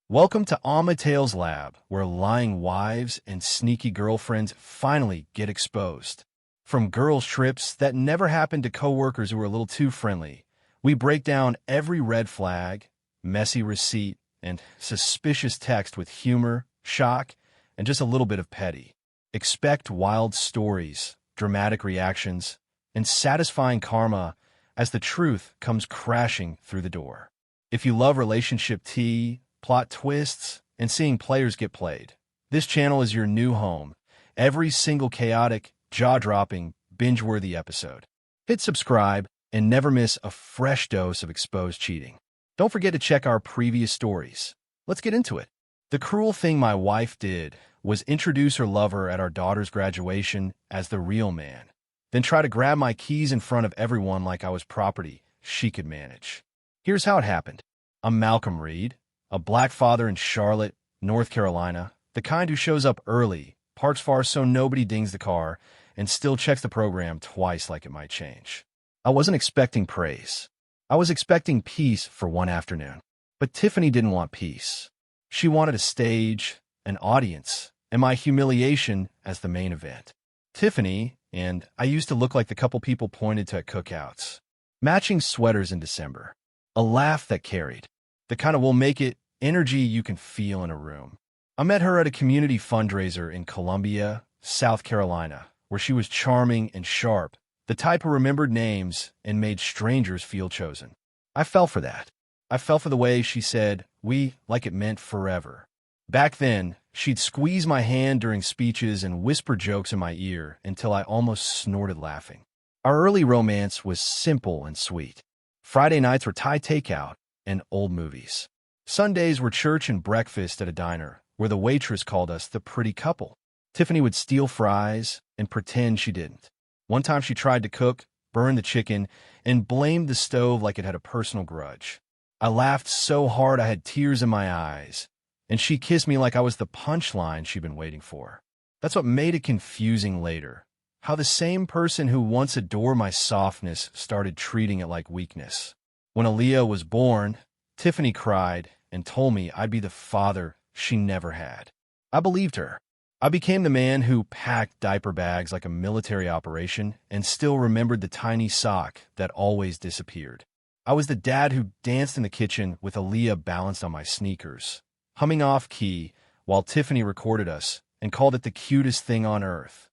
Welcome to Tales Lab, where lying wives and sneaky girlfriends finally get exposed. From girls' trips that never happened to coworkers who were a little too friendly, we break down every red flag, messy receipt, and suspicious text with humor, shock, and just a little bit of petty. Expect wild stories, dramatic reactions, and satisfying karma as the truth comes crashing through the door. If you love relationship tea, plot twists, and seeing players get played, this channel is your new home. Every single chaotic, jaw-dropping, binge-worthy episode. Hit subscribe and never miss a fresh dose of exposed cheating. Don't forget to check our previous stories. Let's get into it. The cruel thing my wife did was introduce her lover at our daughter's graduation as the real man, then try to grab my keys in front of everyone like I was property she could manage. Here's how it happened. I'm Malcolm Reed, a black father in Charlotte, North Carolina, the kind who shows up early, parks far so nobody dings the car, and still checks the program twice like it might change. I wasn't expecting praise. I was expecting peace for one afternoon. But Tiffany didn't want peace. She wanted a stage, an audience, and my humiliation as the main event. Tiffany and I used to look like the couple people pointed to at cookouts. Matching sweaters in December. A laugh that carried. The kind of will make it energy you can feel in a room. I met her at a community fundraiser in Columbia, South Carolina, where she was charming and sharp, the type who remembered names and made strangers feel chosen. I fell for that. I fell for the way she said, "we," like it meant forever. Back then, she'd squeeze my hand during speeches and whisper jokes in my ear until I almost snorted laughing. Our early romance was simple and sweet. Friday nights were Thai takeout and old movies. Sundays were church and breakfast at a diner, where the waitress called us the pretty couple. Tiffany would steal fries and pretend she didn't. One time she tried to cook, burned the chicken, and blamed the stove like it had a personal grudge. I laughed so hard I had tears in my eyes, and she kissed me like I was the punchline she'd been waiting for. That's what made it confusing later. How the same person who once adored my softness started treating it like weakness. When Aaliyah was born, Tiffany cried and told me I'd be the father she never had. I believed her. I became the man who packed diaper bags like a military operation and still remembered the tiny sock that always disappeared. I was the dad who danced in the kitchen with Aaliyah balanced on my sneakers, humming off key while Tiffany recorded us and called it the cutest thing on earth.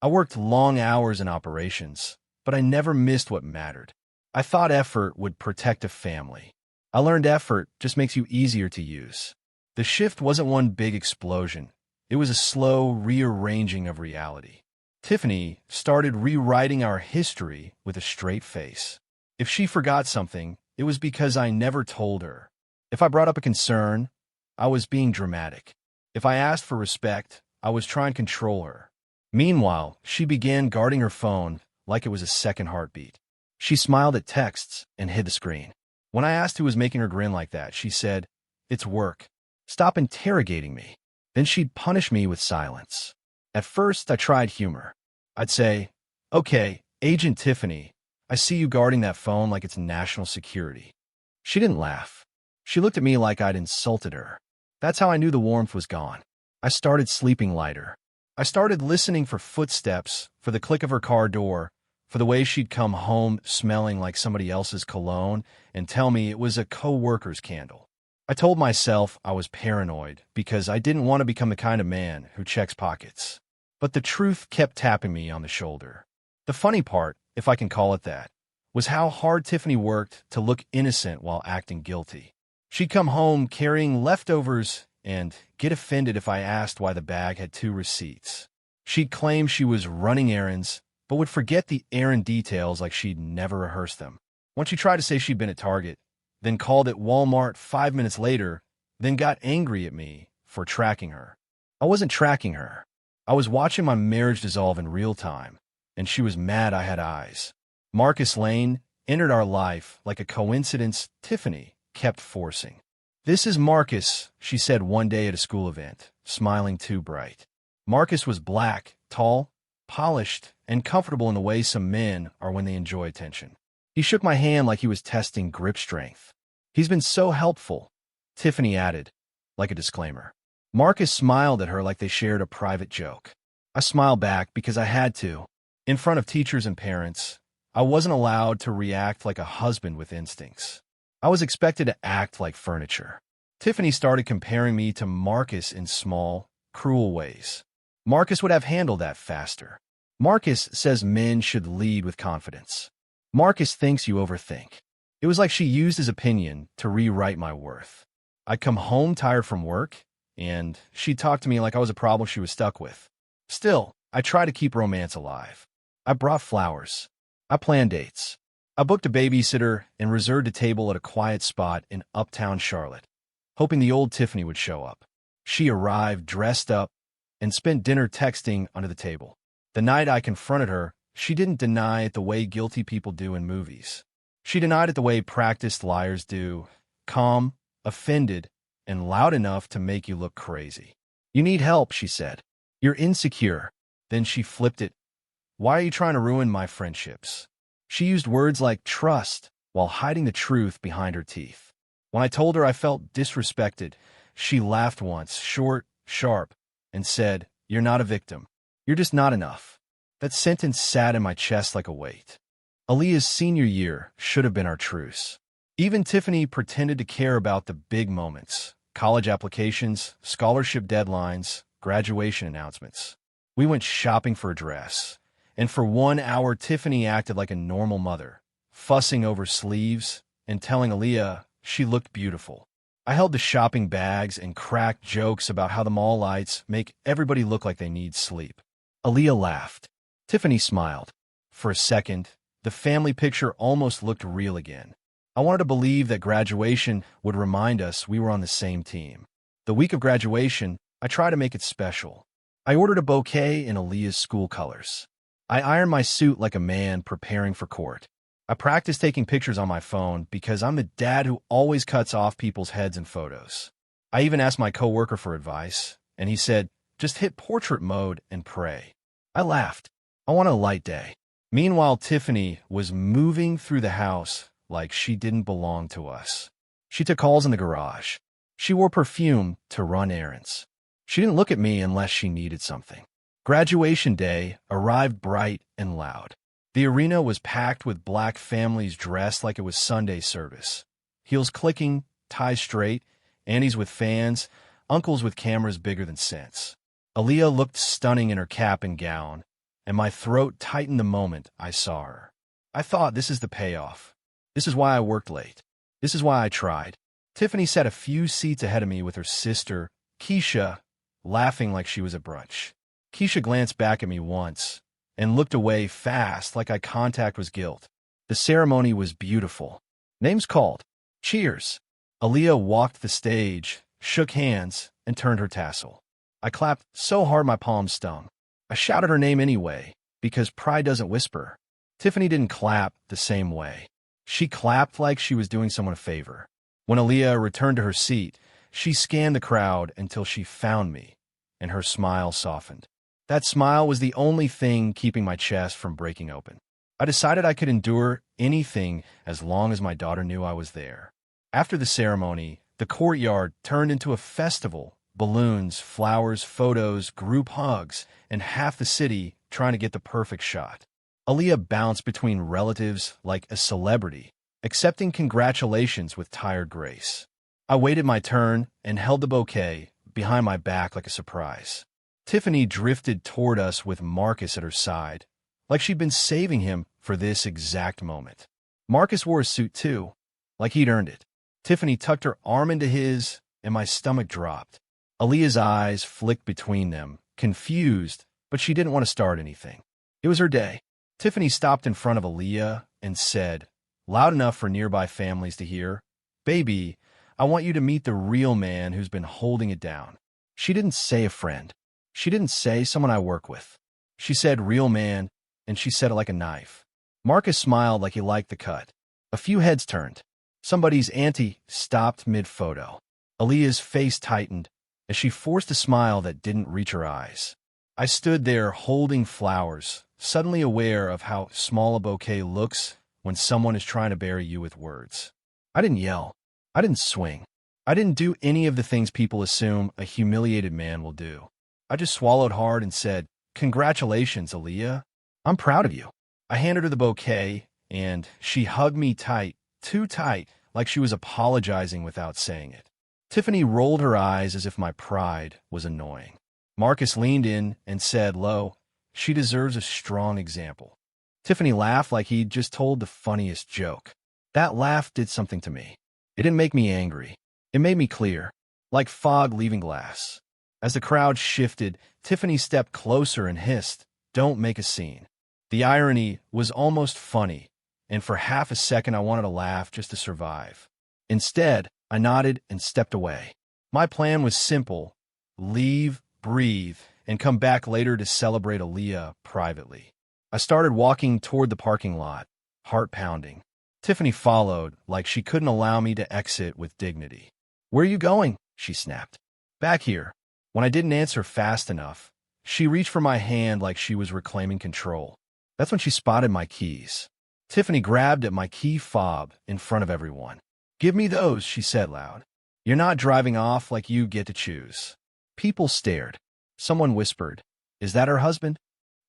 I worked long hours in operations, but I never missed what mattered. I thought effort would protect a family. I learned effort just makes you easier to use. The shift wasn't one big explosion. It was a slow rearranging of reality. Tiffany started rewriting our history with a straight face. If she forgot something, it was because I never told her. If I brought up a concern, I was being dramatic. If I asked for respect, I was trying to control her. Meanwhile, she began guarding her phone like it was a second heartbeat. She smiled at texts and hid the screen. When I asked who was making her grin like that, she said, "It's work. Stop interrogating me." Then she'd punish me with silence. At first, I tried humor. I'd say, "Okay, Agent Tiffany, I see you guarding that phone like it's national security." She didn't laugh. She looked at me like I'd insulted her. That's how I knew the warmth was gone. I started sleeping lighter. I started listening for footsteps, for the click of her car door, for the way she'd come home smelling like somebody else's cologne and tell me it was a co-worker's candle. I told myself I was paranoid because I didn't want to become the kind of man who checks pockets. But the truth kept tapping me on the shoulder. The funny part, if I can call it that, was how hard Tiffany worked to look innocent while acting guilty. She'd come home carrying leftovers and get offended if I asked why the bag had 2 receipts. She'd claim she was running errands, but would forget the errand details like she'd never rehearsed them. Once she tried to say she'd been at Target, then called at Walmart 5 minutes later, then got angry at me for tracking her. I wasn't tracking her. I was watching my marriage dissolve in real time, and she was mad I had eyes. Marcus Lane entered our life like a coincidence Tiffany kept forcing. "This is Marcus," she said one day at a school event, smiling too bright. Marcus was black, tall, polished, and comfortable in the way some men are when they enjoy attention. He shook my hand like he was testing grip strength. "He's been so helpful," Tiffany added, like a disclaimer. Marcus smiled at her like they shared a private joke. I smiled back because I had to. In front of teachers and parents, I wasn't allowed to react like a husband with instincts. I was expected to act like furniture. Tiffany started comparing me to Marcus in small, cruel ways. Marcus would have handled that faster. Marcus says men should lead with confidence. Marcus thinks you overthink. It was like she used his opinion to rewrite my worth. I'd come home tired from work, and she'd talk to me like I was a problem she was stuck with. Still, I try to keep romance alive. I brought flowers. I planned dates. I booked a babysitter and reserved a table at a quiet spot in uptown Charlotte, hoping the old Tiffany would show up. She arrived dressed up and spent dinner texting under the table. The night I confronted her, she didn't deny it the way guilty people do in movies. She denied it the way practiced liars do, calm, offended, and loud enough to make you look crazy. "You need help," she said. "You're insecure." Then she flipped it. "Why are you trying to ruin my friendships?" She used words like trust while hiding the truth behind her teeth. When I told her I felt disrespected, she laughed once, short, sharp, and said, "You're not a victim. You're just not enough." That sentence sat in my chest like a weight. Aaliyah's senior year should have been our truce. Even Tiffany pretended to care about the big moments: college applications, scholarship deadlines, graduation announcements. We went shopping for a dress, and for 1 hour Tiffany acted like a normal mother, fussing over sleeves and telling Aaliyah she looked beautiful. I held the shopping bags and cracked jokes about how the mall lights make everybody look like they need sleep. Aaliyah laughed. Tiffany smiled. For a second, the family picture almost looked real again. I wanted to believe that graduation would remind us we were on the same team. The week of graduation, I tried to make it special. I ordered a bouquet in Aaliyah's school colors. I ironed my suit like a man preparing for court. I practiced taking pictures on my phone because I'm the dad who always cuts off people's heads in photos. I even asked my coworker for advice, and he said, "Just hit portrait mode and pray." I laughed. I want a light day. Meanwhile, Tiffany was moving through the house like she didn't belong to us. She took calls in the garage. She wore perfume to run errands. She didn't look at me unless she needed something. Graduation day arrived bright and loud. The arena was packed with black families dressed like it was Sunday service. Heels clicking, ties straight, aunties with fans, uncles with cameras bigger than sense. Aaliyah looked stunning in her cap and gown, and my throat tightened the moment I saw her. I thought, this is the payoff. This is why I worked late. This is why I tried. Tiffany sat a few seats ahead of me with her sister, Keisha, laughing like she was at brunch. Keisha glanced back at me once and looked away fast like eye contact was guilt. The ceremony was beautiful. Names called. Cheers. Aaliyah walked the stage, shook hands, and turned her tassel. I clapped so hard my palms stung. I shouted her name anyway, because pride doesn't whisper. Tiffany didn't clap the same way. She clapped like she was doing someone a favor. When Aaliyah returned to her seat, she scanned the crowd until she found me, and her smile softened. That smile was the only thing keeping my chest from breaking open. I decided I could endure anything as long as my daughter knew I was there. After the ceremony, the courtyard turned into a festival. Balloons, flowers, photos, group hugs, and half the city trying to get the perfect shot. Aaliyah bounced between relatives like a celebrity, accepting congratulations with tired grace. I waited my turn and held the bouquet behind my back like a surprise. Tiffany drifted toward us with Marcus at her side, like she'd been saving him for this exact moment. Marcus wore a suit too, like he'd earned it. Tiffany tucked her arm into his, and my stomach dropped. Aaliyah's eyes flicked between them, confused, but she didn't want to start anything. It was her day. Tiffany stopped in front of Aaliyah and said, loud enough for nearby families to hear, "Baby, I want you to meet the real man who's been holding it down." She didn't say a friend. She didn't say someone I work with. She said real man, and she said it like a knife. Marcus smiled like he liked the cut. A few heads turned. Somebody's auntie stopped mid-photo. Aaliyah's face tightened as she forced a smile that didn't reach her eyes. I stood there holding flowers, suddenly aware of how small a bouquet looks when someone is trying to bury you with words. I didn't yell. I didn't swing. I didn't do any of the things people assume a humiliated man will do. I just swallowed hard and said, "Congratulations, Aaliyah. I'm proud of you." I handed her the bouquet, and she hugged me tight, too tight, like she was apologizing without saying it. Tiffany rolled her eyes as if my pride was annoying. Marcus leaned in and said, "Lo, she deserves a strong example." Tiffany laughed like he'd just told the funniest joke. That laugh did something to me. It didn't make me angry. It made me clear, like fog leaving glass. As the crowd shifted, Tiffany stepped closer and hissed, "Don't make a scene." The irony was almost funny, and for half a second I wanted to laugh just to survive. Instead, I nodded and stepped away. My plan was simple: leave, breathe, and come back later to celebrate Aaliyah privately. I started walking toward the parking lot, heart pounding. Tiffany followed, like she couldn't allow me to exit with dignity. "Where are you going?" she snapped. "Back here." When I didn't answer fast enough, she reached for my hand like she was reclaiming control. That's when she spotted my keys. Tiffany grabbed at my key fob in front of everyone. "Give me those," she said loud. "You're not driving off like you get to choose." People stared. Someone whispered, "Is that her husband?"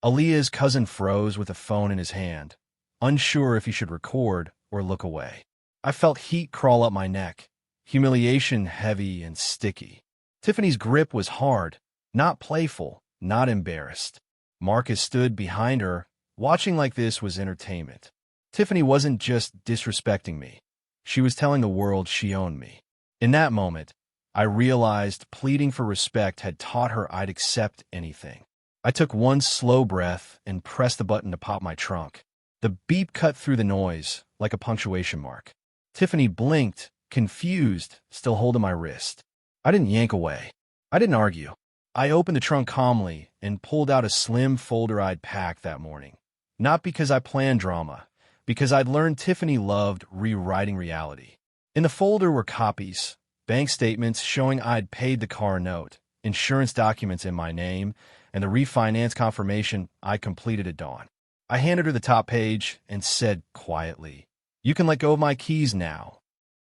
Aaliyah's cousin froze with a phone in his hand, unsure if he should record or look away. I felt heat crawl up my neck, humiliation heavy and sticky. Tiffany's grip was hard, not playful, not embarrassed. Marcus stood behind her, watching like this was entertainment. Tiffany wasn't just disrespecting me. She was telling the world she owned me. In that moment, I realized pleading for respect had taught her I'd accept anything. I took one slow breath and pressed the button to pop my trunk. The beep cut through the noise, like a punctuation mark. Tiffany blinked, confused, still holding my wrist. I didn't yank away. I didn't argue. I opened the trunk calmly and pulled out a slim folder I'd packed that morning. Not because I planned drama, because I'd learned Tiffany loved rewriting reality. In the folder were copies, bank statements showing I'd paid the car note, insurance documents in my name, and the refinance confirmation I completed at dawn. I handed her the top page and said quietly, "You can let go of my keys now."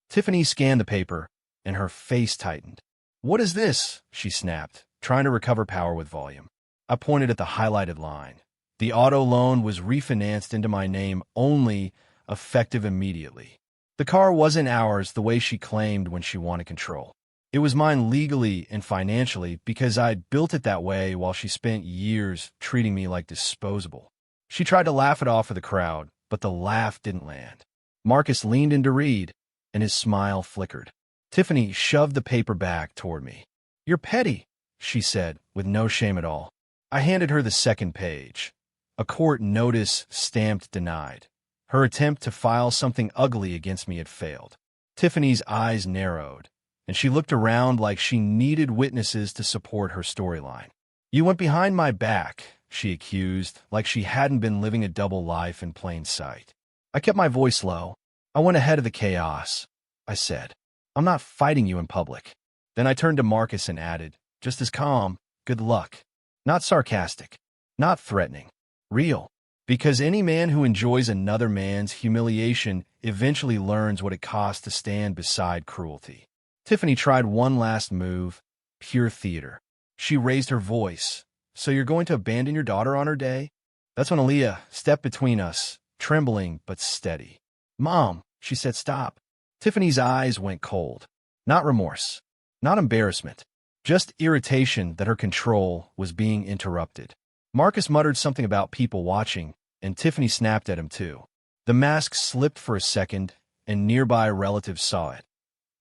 Tiffany scanned the paper, and her face tightened. "What is this?" she snapped, trying to recover power with volume. I pointed at the highlighted line. The auto loan was refinanced into my name only, effective immediately. The car wasn't ours the way she claimed when she wanted control. It was mine legally and financially because I'd built it that way while she spent years treating me like disposable. She tried to laugh it off with the crowd, but the laugh didn't land. Marcus leaned in to read, and his smile flickered. Tiffany shoved the paper back toward me. "You're petty," she said, with no shame at all. I handed her the second page. A court notice stamped denied. Her attempt to file something ugly against me had failed. Tiffany's eyes narrowed, and she looked around like she needed witnesses to support her storyline. "You went behind my back," she accused, like she hadn't been living a double life in plain sight. I kept my voice low. "I went ahead of the chaos," I said. "I'm not fighting you in public." Then I turned to Marcus and added, just as calm, "Good luck." Not sarcastic, not threatening, real. Because any man who enjoys another man's humiliation eventually learns what it costs to stand beside cruelty. Tiffany tried one last move, pure theater. She raised her voice. "So you're going to abandon your daughter on her day?" That's when Aaliyah stepped between us, trembling but steady. "Mom," she said, "stop." Tiffany's eyes went cold. Not remorse, not embarrassment, just irritation that her control was being interrupted. Marcus muttered something about people watching, and Tiffany snapped at him too. The mask slipped for a second, and nearby relatives saw it.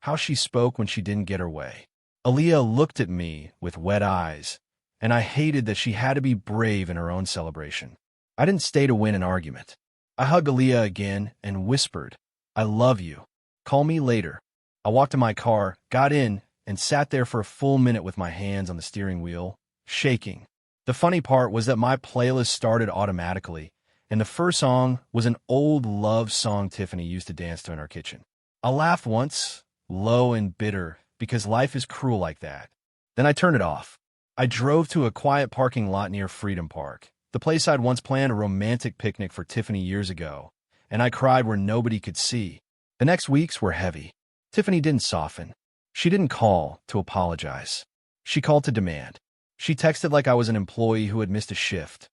How she spoke when she didn't get her way. Aaliyah looked at me with wet eyes, and I hated that she had to be brave in her own celebration. I didn't stay to win an argument. I hugged Aaliyah again and whispered, "I love you. Call me later." I walked to my car, got in, and sat there for a full minute with my hands on the steering wheel, shaking. The funny part was that my playlist started automatically, and the first song was an old love song Tiffany used to dance to in our kitchen. I laughed once, low and bitter, because life is cruel like that. Then I turned it off. I drove to a quiet parking lot near Freedom Park, the place I'd once planned a romantic picnic for Tiffany years ago, and I cried where nobody could see. The next weeks were heavy. Tiffany didn't soften. She didn't call to apologize. She called to demand. She texted like I was an employee who had missed a shift.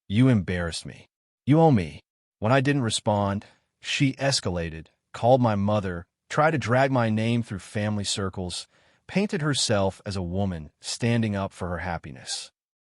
You embarrassed me. You owe me. When I didn't respond, she escalated, called my mother, tried to drag my name through family circles, painted herself as a woman standing up for her happiness.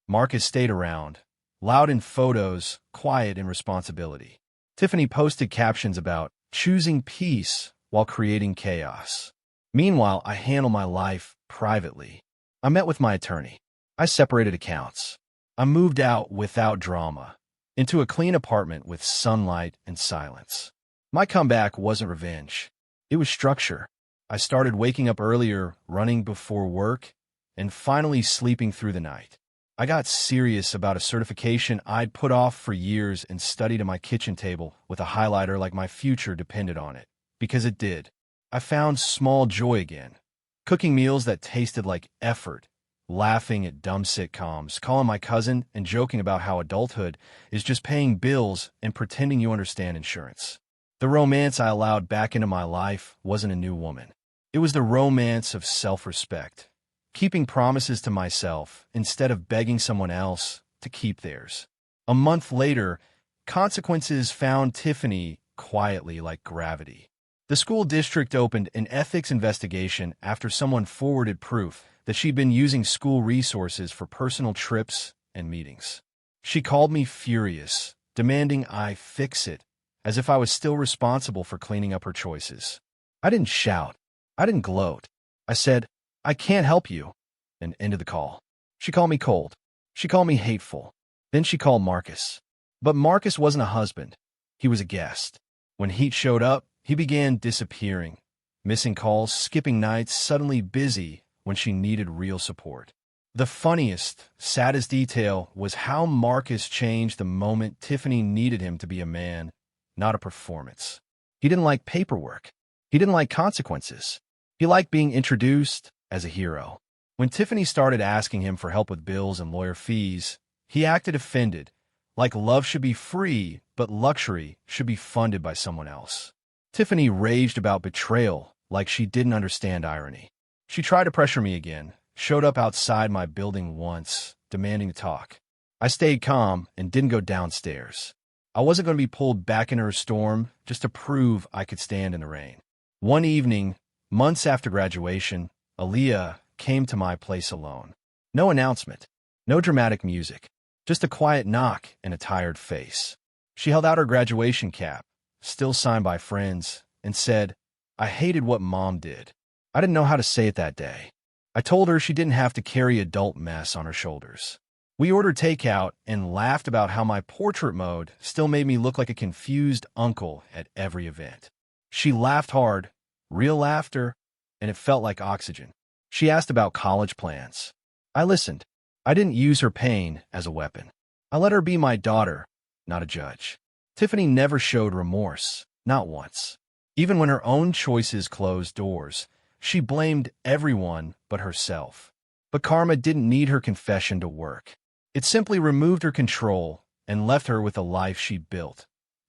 Marcus stayed around, loud in photos, quiet in responsibility. Tiffany posted captions about choosing peace while creating chaos. Meanwhile, I handle my life privately. I met with my attorney. I separated accounts. I moved out without drama, into a clean apartment with sunlight and silence. My comeback wasn't revenge. It was structure. I started waking up earlier, running before work, and finally sleeping through the night. I got serious about a certification I'd put off for years and studied at my kitchen table with a highlighter like my future depended on it. Because it did. I found small joy again. Cooking meals that tasted like effort, laughing at dumb sitcoms, calling my cousin and joking about how adulthood is just paying bills and pretending you understand insurance. The romance I allowed back into my life wasn't a new woman. It was the romance of self-respect, keeping promises to myself instead of begging someone else to keep theirs. A month later, consequences found Tiffany quietly like gravity. The school district opened an ethics investigation after someone forwarded proof that she'd been using school resources for personal trips and meetings. She called me furious, demanding I fix it, as if I was still responsible for cleaning up her choices. I didn't shout. I didn't gloat. I said, I can't help you, and ended the call. She called me cold. She called me hateful. Then she called Marcus. But Marcus wasn't a husband. He was a guest. When heat showed up, he began disappearing, missing calls, skipping nights, suddenly busy when she needed real support. The funniest, saddest detail was how Marcus changed the moment Tiffany needed him to be a man, not a performance. He didn't like paperwork. He didn't like consequences. He liked being introduced as a hero. When Tiffany started asking him for help with bills and lawyer fees, he acted offended, like love should be free, but luxury should be funded by someone else. Tiffany raged about betrayal like she didn't understand irony. She tried to pressure me again, showed up outside my building once, demanding to talk. I stayed calm and didn't go downstairs. I wasn't going to be pulled back into her storm just to prove I could stand in the rain. One evening, months after graduation, Aaliyah came to my place alone. No announcement, no dramatic music, just a quiet knock and a tired face. She held out her graduation cap, still signed by friends, and said, I hated what Mom did. I didn't know how to say it that day. I told her she didn't have to carry adult mess on her shoulders. We ordered takeout and laughed about how my portrait mode still made me look like a confused uncle at every event. She laughed hard, real laughter, and it felt like oxygen. She asked about college plans. I listened. I didn't use her pain as a weapon. I let her be my daughter, not a judge. Tiffany never showed remorse, not once. Even when her own choices closed doors, she blamed everyone but herself. But karma didn't need her confession to work. It simply removed her control and left her with a life she built.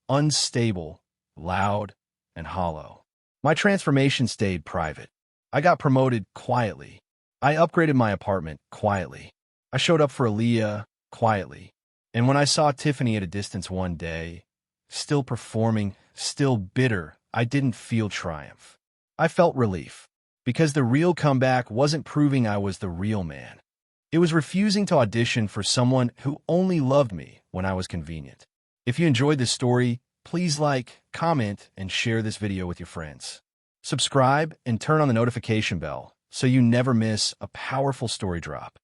Unstable, loud, and hollow. My transformation stayed private. I got promoted quietly. I upgraded my apartment quietly. I showed up for Aaliyah quietly. And when I saw Tiffany at a distance one day, still performing, still bitter, I didn't feel triumph. I felt relief. Because the real comeback wasn't proving I was the real man. It was refusing to audition for someone who only loved me when I was convenient. If you enjoyed this story, please like, comment, and share this video with your friends. Subscribe and turn on the notification bell so you never miss a powerful story drop.